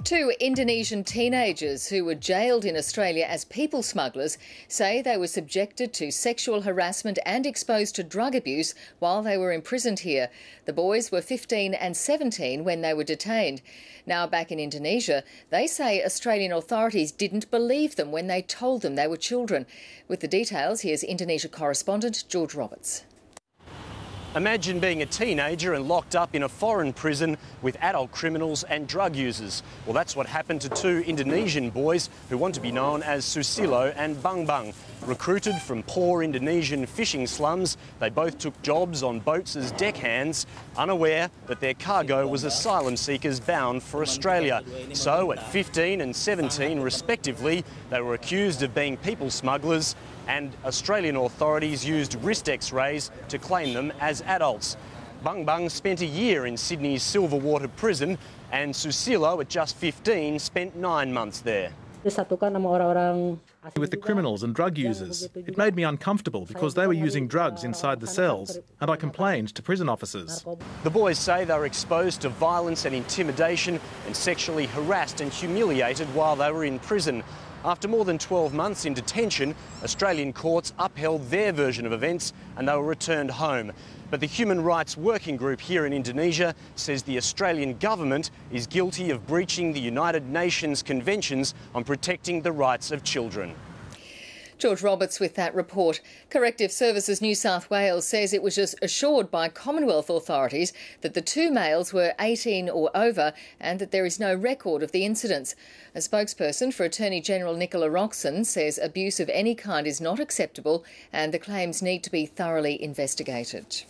Two Indonesian teenagers who were jailed in Australia as people smugglers say they were subjected to sexual harassment and exposed to drug abuse while they were imprisoned here. The boys were 15 and 17 when they were detained. Now back in Indonesia, they say Australian authorities didn't believe them when they told them they were children. With the details, here's Indonesia correspondent George Roberts. Imagine being a teenager and locked up in a foreign prison with adult criminals and drug users. Well, that's what happened to two Indonesian boys who want to be known as Susilo and Bang Bang. Recruited from poor Indonesian fishing slums, they both took jobs on boats as deckhands, unaware that their cargo was asylum seekers bound for Australia. So, at 15 and 17 respectively, they were accused of being people smugglers, and Australian authorities used wrist x-rays to claim them as adults. Bang Bang spent a year in Sydney's Silverwater Prison, and Susilo, at just 15, spent 9 months there. With the criminals and drug users. It made me uncomfortable because they were using drugs inside the cells, and I complained to prison officers. The boys say they were exposed to violence and intimidation and sexually harassed and humiliated while they were in prison. After more than 12 months in detention, Australian courts upheld their version of events and they were returned home. But the Human Rights Working Group here in Indonesia says the Australian government is guilty of breaching the United Nations Conventions on protecting the rights of children. George Roberts with that report. Corrective Services New South Wales says it was just assured by Commonwealth authorities that the two males were 18 or over and that there is no record of the incidents. A spokesperson for Attorney General Nicola Roxon says abuse of any kind is not acceptable and the claims need to be thoroughly investigated.